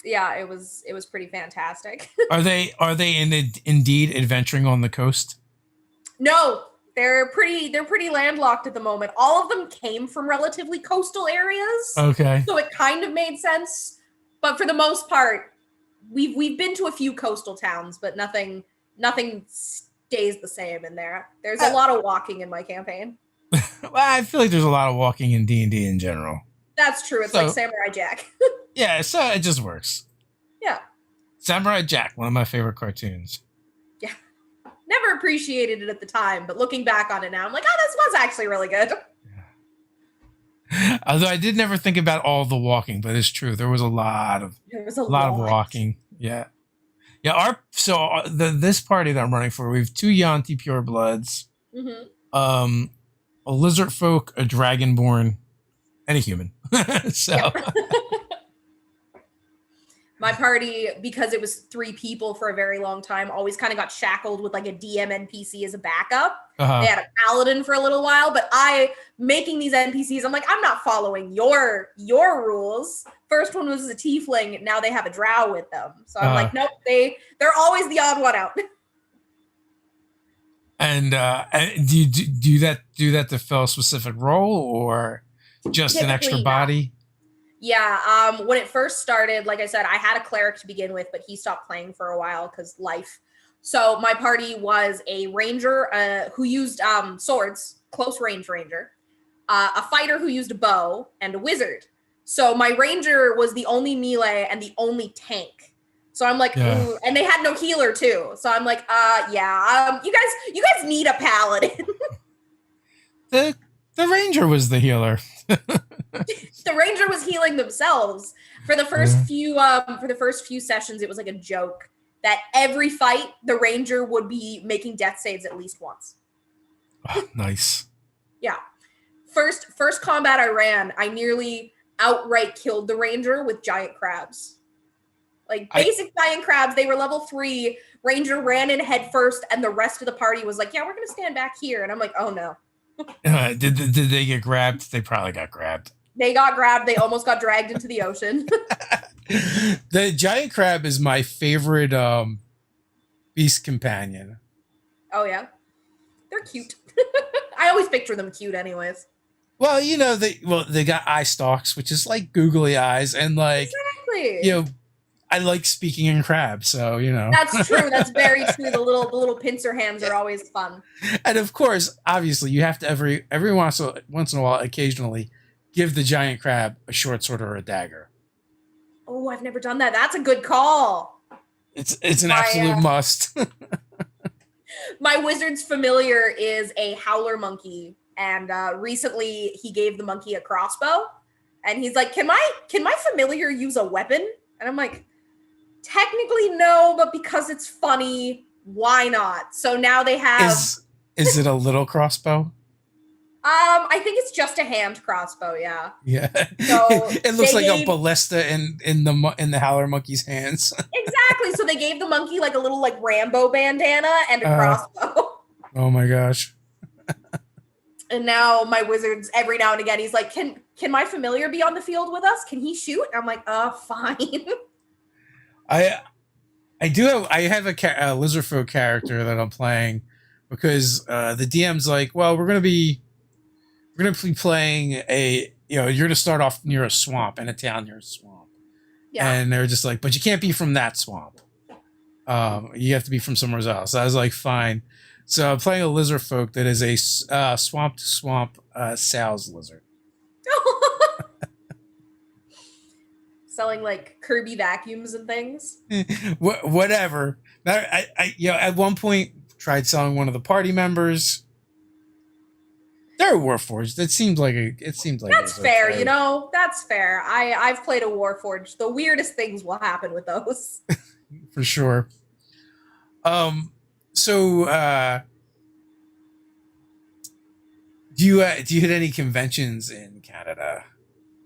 Yeah, it was pretty fantastic. Are they indeed adventuring on the coast? No, they're pretty landlocked at the moment. All of them came from relatively coastal areas. Okay. So it kind of made sense, but for the most part, we've been to a few coastal towns, but nothing stays the same in there. There's a lot of walking in my campaign. Well, I feel like there's a lot of walking in D&D in general. That's true. It's like Samurai Jack. Yeah, so it just works. Yeah. Samurai Jack, one of my favorite cartoons. Yeah. Never appreciated it at the time, but looking back on it now, I'm like, oh, this was actually really good. Yeah. Although I did never think about all the walking, but it's true. There was a lot of walking. Yeah. Yeah, this party that I'm running for, we have 2 Yuan-ti purebloods. Mm-hmm. A lizard folk, a dragonborn, and a human. So my party, because it was 3 people for a very long time, always kind of got shackled with like a DM NPC as a backup. They had a paladin for a little while, but making these NPCs, I'm like, I'm not following your rules. First one was a tiefling, now they have a drow with them. So I'm like, nope, they're always the odd one out. And do you do that to fill a specific role, or just an extra body? Yeah. When it first started, like I said, I had a cleric to begin with, but he stopped playing for a while because life. So my party was a ranger who used swords, close range ranger, a fighter who used a bow, and a wizard. So my ranger was the only melee and the only tank. So I'm like, ooh, and they had no healer too. So I'm like, you guys need a paladin. The ranger was the healer. The ranger was healing themselves for the first few sessions. It was like a joke that every fight the ranger would be making death saves at least once. Nice. Yeah. First combat I ran, I nearly outright killed the ranger with giant crabs. Like basic giant crabs, they were level 3. Ranger ran in head first, and the rest of the party was like, "Yeah, we're gonna stand back here." And I'm like, "Oh no." Did they get grabbed? They probably got grabbed. They got grabbed. They almost got dragged into the ocean. The giant crab is my favorite beast companion. Oh yeah, they're cute. I always picture them cute, anyways. Well, they got eye stalks, which is like googly eyes, and like exactly. I like speaking in crab, so That's true. That's very true. The little pincer hands are always fun. And of course, obviously, you have to every once in a while, occasionally, give the giant crab a short sword or a dagger. Oh, I've never done that. That's a good call. It's an absolute must. My wizard's familiar is a howler monkey, and recently he gave the monkey a crossbow, and he's like, "Can my familiar use a weapon?" And I'm like, "Technically no, but because it's funny, why not?" So now they have. Is it a little crossbow? I think it's just a hand crossbow. Yeah. Yeah. So it looks like a ballista in the howler monkey's hands. Exactly. So they gave the monkey like a little like Rambo bandana and a crossbow. Oh my gosh. And now my wizard's every now and again he's like, "Can my familiar be on the field with us? Can he shoot?" And I'm like, fine." I have a Lizardfolk character that I'm playing because the DM's like, "Well, we're gonna be playing you're gonna start off near a swamp, in a town near a swamp." Yeah. And they're just like, "But you can't be from that swamp. You have to be from somewhere else." So I was like, "Fine." So I'm playing a Lizardfolk that is a swamp to swamp sows lizard. Selling like Kirby vacuums and things. Whatever. I at one point tried selling one of the party members. They're Warforged. It seemed like that's fair. Okay. That's fair. I've played a Warforged. The weirdest things will happen with those. For sure. So do you hit any conventions in Canada?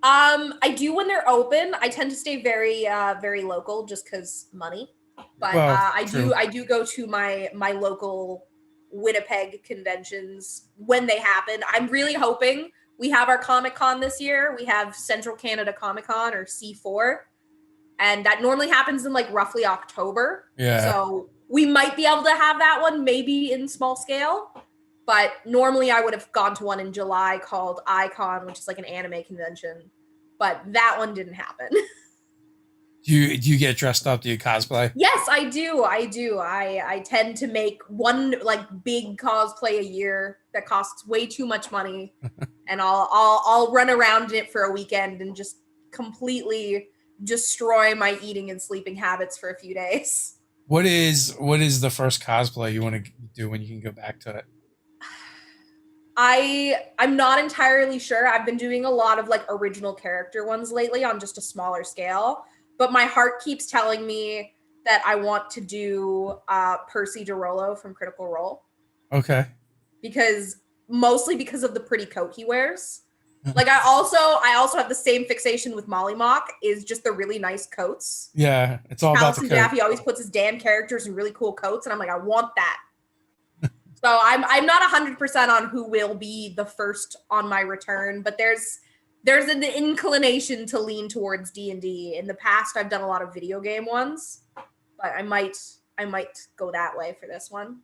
I do when they're open. I tend to stay very very local just because money. But I do go to my local Winnipeg conventions when they happen. I'm really hoping we have our Comic-Con this year. We have Central Canada Comic-Con, or C4. And that normally happens in like roughly October. Yeah. So we might be able to have that one maybe in small scale. But normally I would have gone to one in July called Icon, which is like an anime convention. But that one didn't happen. Do you get dressed up? Do you cosplay? Yes, I do. I tend to make one like big cosplay a year that costs way too much money. And I'll run around in it for a weekend and just completely destroy my eating and sleeping habits for a few days. What is the first cosplay you want to do when you can go back to it? I'm not entirely sure. I've been doing a lot of like original character ones lately on just a smaller scale, but my heart keeps telling me that I want to do Percy DeRollo from Critical Role. Okay. Mostly because of the pretty coat he wears. Like I also have the same fixation with Molly Mock, is just the really nice coats. Yeah, it's all about the coat. Daffy always puts his damn characters in really cool coats, and I'm like, I want that. So I'm not 100% on who will be the first on my return, but there's an inclination to lean towards D&D. In the past, I've done a lot of video game ones, but I might go that way for this one.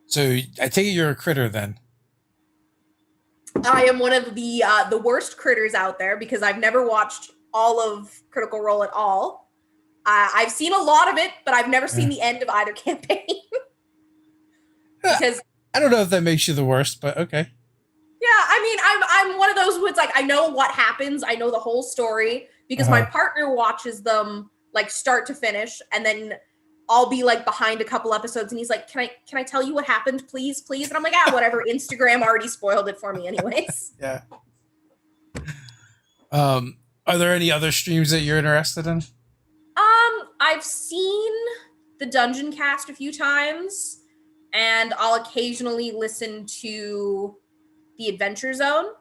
So I take it you're a critter then. I am one of the worst critters out there because I've never watched all of Critical Role at all. I've seen a lot of it, but I've never seen the end of either campaign. Because I don't know if that makes you the worst, but okay. Yeah, I mean, I'm one of those who it's like I know what happens, I know the whole story because my partner watches them like start to finish, and then I'll be like behind a couple episodes, and he's like, "Can I tell you what happened, please?" And I'm like, whatever. Instagram already spoiled it for me, anyways. Yeah. Are there any other streams that you're interested in? I've seen the Dungeon Cast a few times. and I'll occasionally listen to The Adventure Zone. Okay.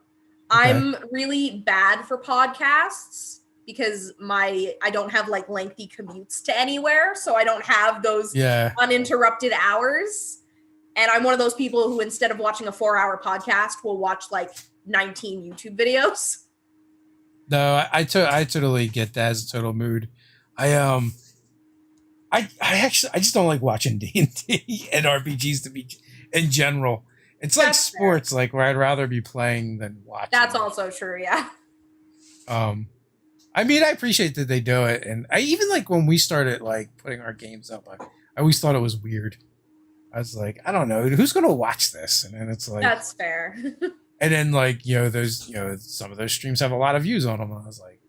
I'm really bad for podcasts because I don't have like lengthy commutes to anywhere, so I don't have those uninterrupted hours. And I'm one of those people who, instead of watching a 4-hour podcast, will watch like 19 YouTube videos. No, I totally get that as a total mood. I just don't like watching D&D and RPGs to be in general. It's like That's sports, like where I'd rather be playing than watching. That's also true, yeah. I mean, I appreciate that they do it, and I even like when we started like putting our games up. I always thought it was weird. I was like, I don't know, who's gonna watch this? And then it's like, that's fair. And then like those some of those streams have a lot of views on them. And I was like,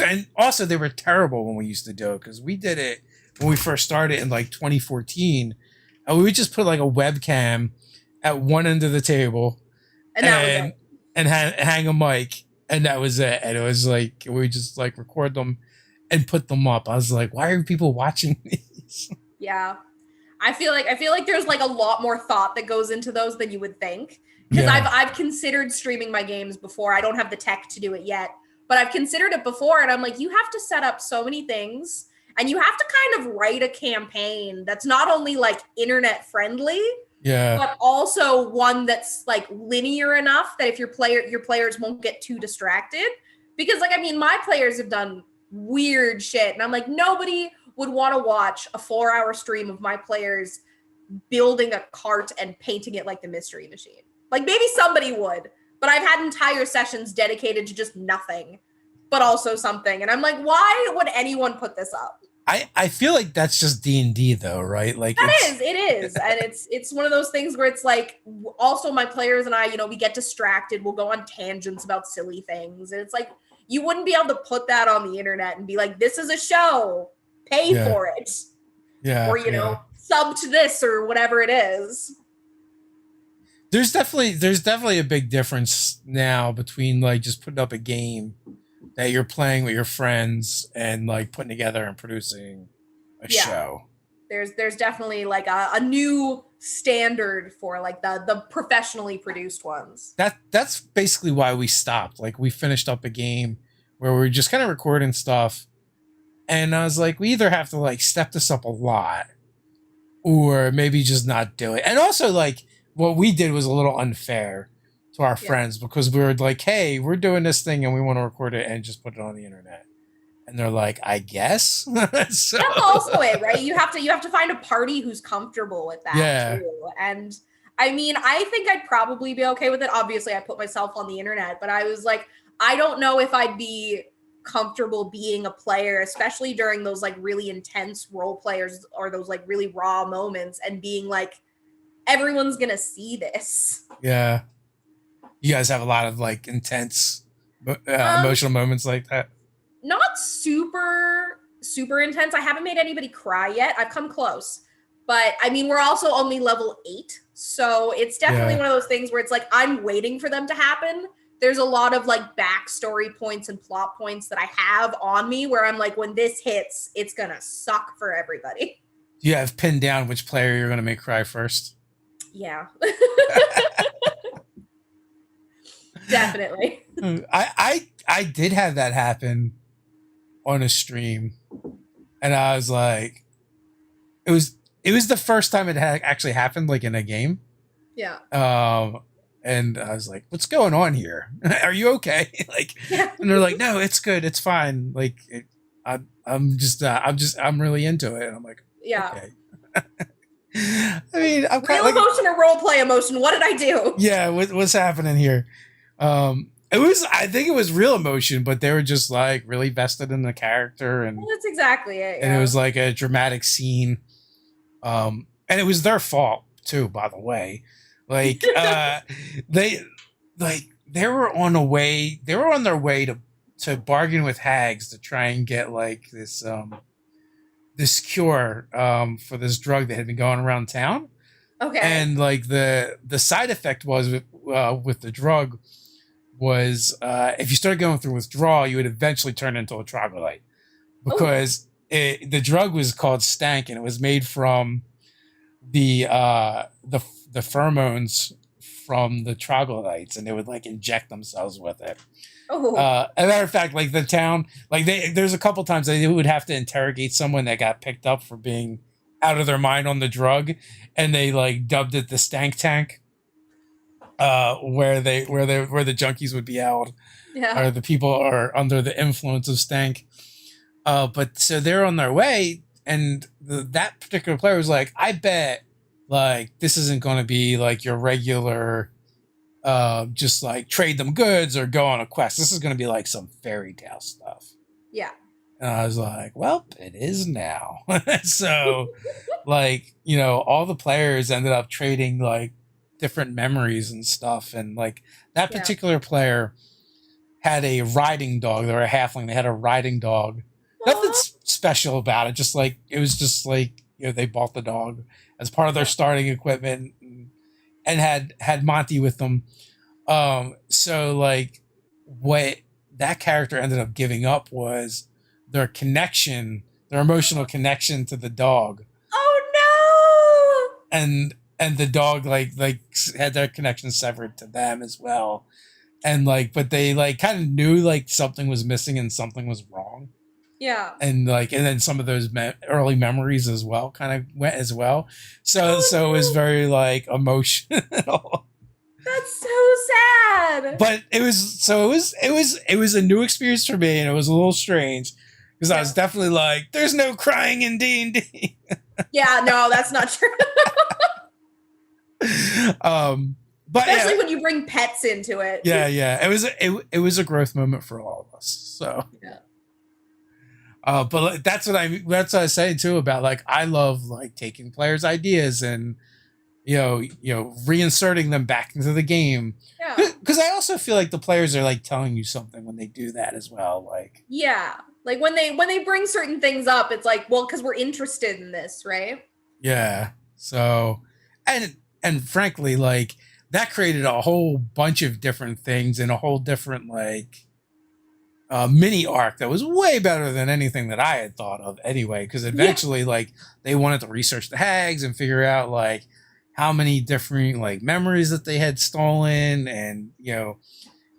and also they were terrible when we used to do it, because we did it when we first started in like 2014, and we would just put like a webcam at one end of the table, and hang a mic, and that was it. And it was like we would just like record them and put them up. I was like, why are people watching these? Yeah, I feel like there's like a lot more thought that goes into those than you would think. Because I've considered streaming my games before. I don't have the tech to do it yet, but I've considered it before, and I'm like, you have to set up so many things, and you have to kind of write a campaign that's not only like internet friendly, but also one that's like linear enough that if your players won't get too distracted. Because like, I mean, my players have done weird shit, and I'm like, nobody would want to watch a 4-hour stream of my players building a cart and painting it like the Mystery Machine. Like, maybe somebody would, but I've had entire sessions dedicated to just nothing, but also something. And I'm like, why would anyone put this up? I feel like that's just D&D though, right? Like it is. And it's one of those things where it's like, also my players and I, we get distracted. We'll go on tangents about silly things. And it's like, you wouldn't be able to put that on the internet and be like, this is a show, pay for it. Yeah. Or, sub to this or whatever it is. There's definitely a big difference now between like just putting up a game that you're playing with your friends and like putting together and producing a show. There's definitely like a new standard for like the professionally produced ones. That's basically why we stopped. Like, we finished up a game where we were just kind of recording stuff, and I was like, we either have to like step this up a lot or maybe just not do it. And also, like, what we did was a little unfair to our friends, because we were like, hey, we're doing this thing and we want to record it and just put it on the internet. And they're like, I guess. So, that's also it, right? You have to find a party who's comfortable with that too. And I mean, I think I'd probably be okay with it. Obviously, I put myself on the internet, but I was like, I don't know if I'd be comfortable being a player, especially during those like really intense role players or those like really raw moments, and being like, everyone's gonna see this. Yeah. You guys have a lot of like intense emotional moments like that? Not super intense. I haven't made anybody cry yet. I've come close. But I mean, we're also only level 8. So it's definitely one of those things where it's like, I'm waiting for them to happen. There's a lot of like backstory points and plot points that I have on me where I'm like, when this hits, it's gonna suck for everybody. Do you have pinned down which player you're gonna make cry first? Yeah. Definitely. I did have that happen on a stream, and I was like, it was the first time it had actually happened like in a game. Yeah. And I was like, what's going on here? Are you okay? Like, and they're like, no, it's good, it's fine. Like, I'm really into it. And I'm like, okay. I mean, I'm real emotion or role play emotion. What did I do? Yeah, what's happening here? I think it was real emotion, but they were just like really vested in the character, and that's exactly it. And it was like a dramatic scene. And it was their fault too, by the way. Like, they were on their way to bargain with hags to try and get like this cure for this drug that had been going around town. Okay. And like the side effect was with the drug was if you started going through withdrawal, you would eventually turn into a troglodyte, because the drug was called stank, and it was made from the pheromones from the troglodytes, and they would like inject themselves with it. Oh, As a matter of fact, like the town, like there's a couple times they would have to interrogate someone that got picked up for being out of their mind on the drug, and they like dubbed it the stank tank, where the junkies would be held, yeah. or the people are under the influence of stank. But so they're on their way, and that particular player was like, I bet like this isn't going to be like your regular just like trade them goods or go on a quest. This is going to be like some fairy tale stuff. Yeah. And I was like, well, it is now. So like, you know, all the players ended up trading like different memories and stuff. And like that Yeah. particular player had a riding dog. They were a halfling. They had a riding dog. Nothing Aw. special about it. Just like, it was just like, you know, they bought the dog as part of their starting equipment, and had Monty with them. So like what that character ended up giving up was their connection, their emotional connection to the dog, Oh and the dog like had their connection severed to them as well. And like, but they like kind of knew like something was missing and something was wrong. no. Yeah. And like, and then some of those early memories as well kind of went as well. So Oh, so it was no. very like emotional. That's so sad. But it was a new experience for me, and it was a little strange because I was definitely like, there's no crying in D&D. Yeah, no, that's not true. But Especially when you bring pets into it. yeah, it was a growth moment for all of us. So Yeah. But that's what I was saying too about like, I love like taking players' ideas and you know reinserting them back into the game. Yeah. Because I also feel like the players are like telling you something when they do that as well. Like, Yeah. Like when they bring certain things up, it's like, well, because we're interested in this, right? yeah. So, and frankly, like that created a whole bunch of different things and a whole different like mini arc that was way better than anything that I had thought of anyway. Because eventually, like they wanted to research the hags and figure out like how many different like memories that they had stolen, and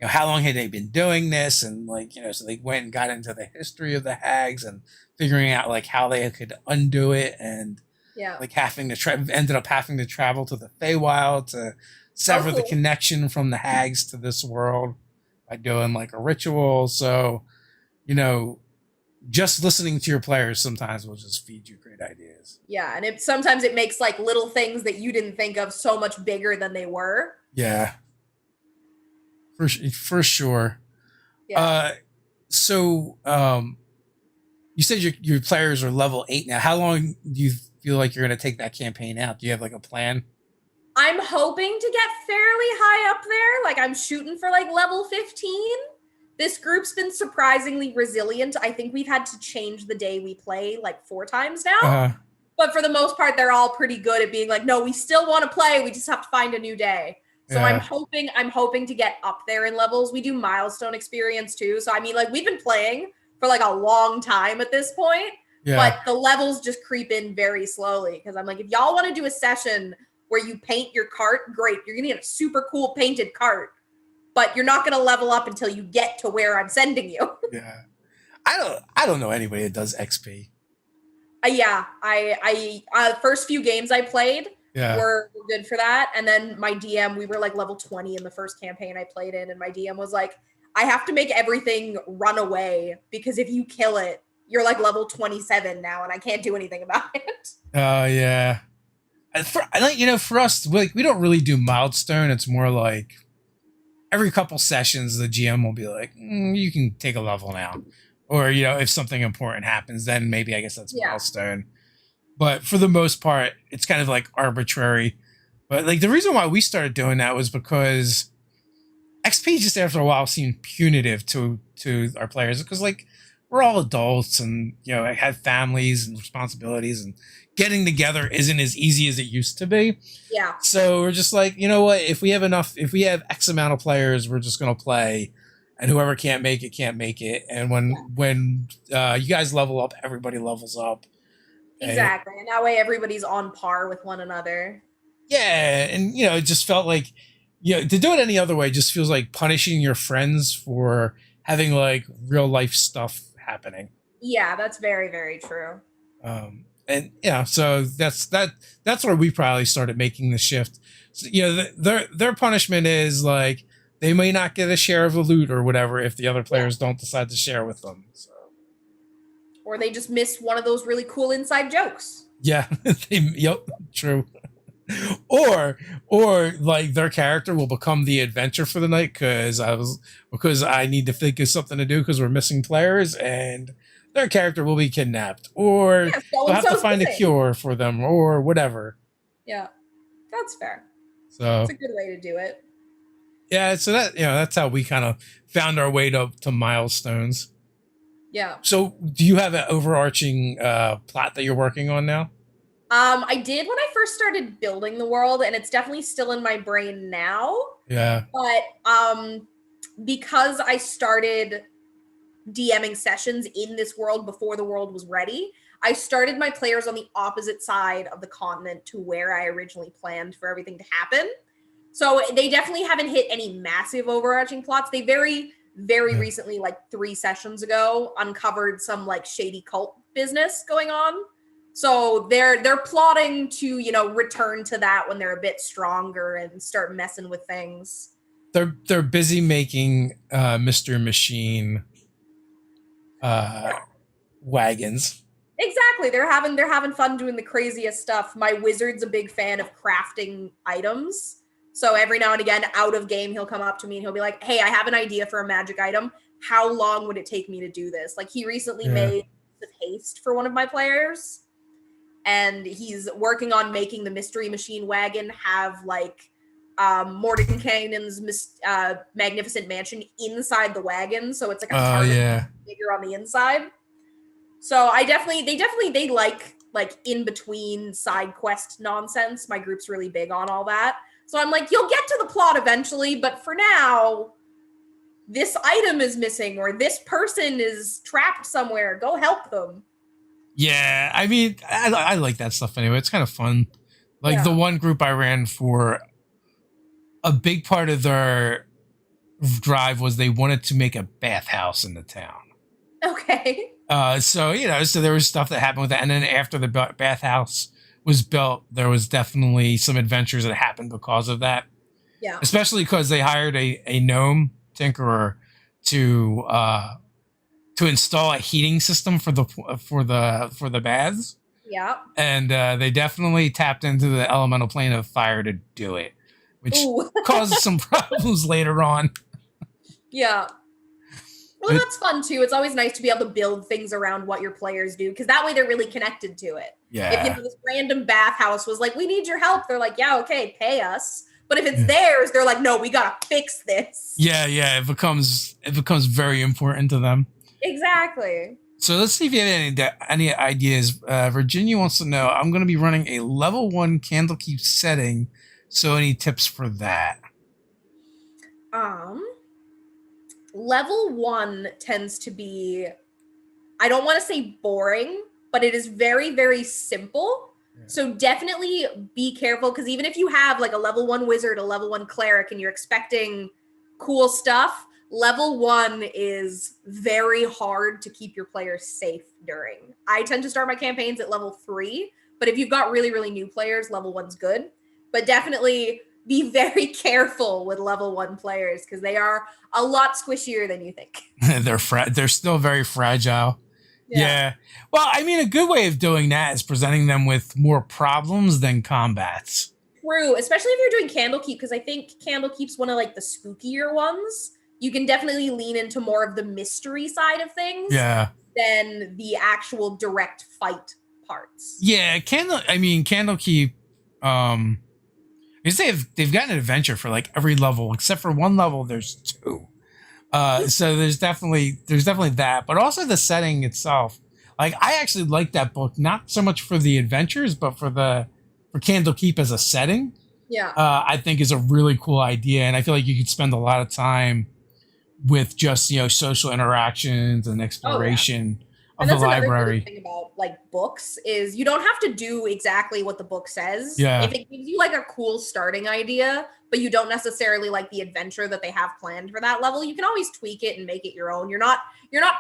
how long had they been doing this, and like so they went and got into the history of the hags and figuring out like how they could undo it, and Yeah. like ended up having to travel to the Feywild to sever the cool. connection from the hags to this world by doing like a ritual. So just listening to your players sometimes will just feed you great ideas. Yeah. And sometimes it makes like little things that you didn't think of so much bigger than they were. Yeah, for sure. Yeah. So you said your players are level 8 now. How long do you feel like you're going to take that campaign out? Do you have like a plan? I'm hoping to get fairly high up there. Like I'm shooting for like level 15. This group's been surprisingly resilient. I think we've had to change the day we play like 4 times now. But for the most part, they're all pretty good at being like, no, we still want to play. We just have to find a new day. So Yeah. I'm hoping to get up there in levels. We do milestone experience too. So I mean, like we've been playing for like a long time at this point, Yeah. but the levels just creep in very slowly. Because I'm like, if y'all want to do a session where you paint your cart, great. You're gonna get a super cool painted cart, but you're not gonna level up until you get to where I'm sending you. Yeah. I don't know anybody that does XP. Yeah, I first few games I played Yeah. were good for that. And then my DM, we were like level 20 in the first campaign I played in. And my DM was like, I have to make everything run away because if you kill it, you're like level 27 now and I can't do anything about it. Yeah. For us, like we don't really do milestone. It's more like every couple sessions, the GM will be like, you can take a level now. Or, if something important happens, then maybe I guess that's milestone. But for the most part, it's kind of like arbitrary. But like the reason why we started doing that was because XP just after a while seemed punitive to our players, because like we're all adults and have families and responsibilities, and getting together isn't as easy as it used to be. Yeah. So we're just like, you know what? If we have X amount of players, we're just gonna play. And whoever can't make it. And when you guys level up, everybody levels up. Exactly. And that way everybody's on par with one another. Yeah, and it just felt like, to do it any other way just feels like punishing your friends for having like real life stuff happening. Yeah, that's very, very true. And so that's where we probably started making the shift. So, their punishment is like they may not get a share of the loot or whatever if the other players don't decide to share with them. So. Or they just missed one of those really cool inside jokes. Yeah, true. or like their character will become the adventure for the night because I need to think of something to do because we're missing players, and their character will be kidnapped, or we'll have to find a cure for them or whatever. Yeah, that's fair. So it's a good way to do it. Yeah, so that's how we kind of found our way to milestones. Yeah. So do you have an overarching plot that you're working on now? I did when I first started building the world, and it's definitely still in my brain now. Yeah. But because I started DMing sessions in this world before the world was ready, I started my players on the opposite side of the continent to where I originally planned for everything to happen. So they definitely haven't hit any massive overarching plots. They very recently, like 3 sessions ago, uncovered some like shady cult business going on. So they're plotting to, return to that when they're a bit stronger and start messing with things. They're busy making Mr. Machine wagons. Exactly. They're having fun doing the craziest stuff. My wizard's a big fan of crafting items. So every now and again, out of game, he'll come up to me and he'll be like, "Hey, I have an idea for a magic item. How long would it take me to do this?" Like he recently made the haste for one of my players, and he's working on making the mystery machine wagon have like Mordenkainen's magnificent mansion inside the wagon, so it's like a figure on the inside. So they like in between side quest nonsense. My group's really big on all that. So I'm like, you'll get to the plot eventually, but for now, this item is missing or this person is trapped somewhere. Go help them. Yeah, I mean, I like that stuff anyway. It's kind of fun. Like the one group I ran for, a big part of their drive was they wanted to make a bathhouse in the town. Okay. So there was stuff that happened with that. And then after the bathhouse was built, there was definitely some adventures that happened because of that. Yeah. Especially because they hired a gnome tinkerer to install a heating system for the baths. Yeah. And they definitely tapped into the elemental plane of fire to do it, which causes some problems later on. Yeah. Well, that's fun too. It's always nice to be able to build things around what your players do, because that way they're really connected to it. Yeah. If this random bathhouse was like, "We need your help," they're like, "Yeah, okay, pay us." But if it's theirs, they're like, "No, we gotta fix this." Yeah, it becomes very important to them. Exactly. So let's see if you have any ideas. Virginia wants to know, I'm going to be running a level 1 Candlekeep setting. So any tips for that? Level 1 tends to be, I don't want to say boring, but it is very, very simple. Yeah. So definitely be careful, because even if you have like a level 1 wizard, a level 1 cleric, and you're expecting cool stuff, level 1 is very hard to keep your players safe during. I tend to start my campaigns at level 3, but if you've got really, really new players, level 1's good. But definitely be very careful with level 1 players, because they are a lot squishier than you think. They're still very fragile. Yeah. Well, I mean, a good way of doing that is presenting them with more problems than combats. True, especially if you're doing Candlekeep, because I think Candlekeep's one of like the spookier ones. You can definitely lean into more of the mystery side of things than the actual direct fight parts. Yeah, Candlekeep, they've got an adventure for like every level, except for one level there's 2. So there's definitely that, but also the setting itself. Like I actually like that book, not so much for the adventures, but for Candlekeep as a setting. Yeah. I think is a really cool idea, and I feel like you could spend a lot of time with just social interactions and exploration And the that's another library. great thing about like books is you don't have to do exactly what the book says. Yeah. If it gives you like a cool starting idea, but you don't necessarily like the adventure that they have planned for that level, you can always tweak it and make it your own. You're not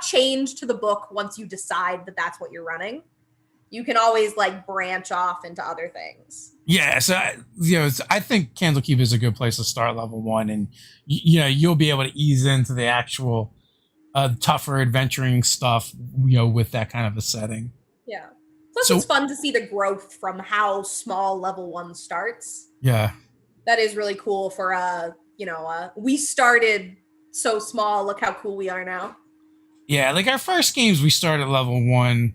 chained to the book once you decide that that's what you're running. You can always like branch off into other things. Yeah, so I think Candlekeep is a good place to start level 1, and you'll be able to ease into the actual tougher adventuring stuff, with that kind of a setting. Yeah. Plus, So it's fun to see the growth from how small level 1 starts. yeah, That is really cool for we started so small. Look how cool we are now. yeah, like our first games we started level 1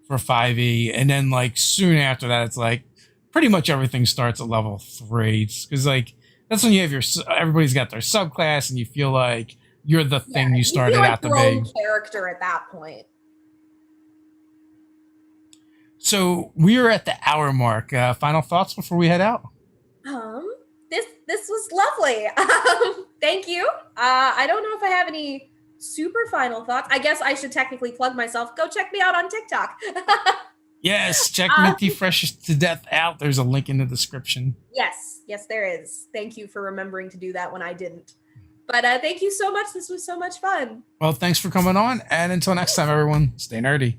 for 5e, and then like soon after that it's like pretty much everything starts at level 3, because like that's when you have everybody's got their subclass and you feel like you're the thing you started feel like out to your be. own character at that point. So we are at the hour mark. Final thoughts before we head out? This was lovely. Thank you. I don't know if I have any super final thoughts. I guess I should technically plug myself. Go check me out on TikTok. Yes, check Minty Fresh to Death out. There's a link in the description. Yes, there is. Thank you for remembering to do that when I didn't. But thank you so much. This was so much fun. Well, thanks for coming on, and until next time, everyone, stay nerdy.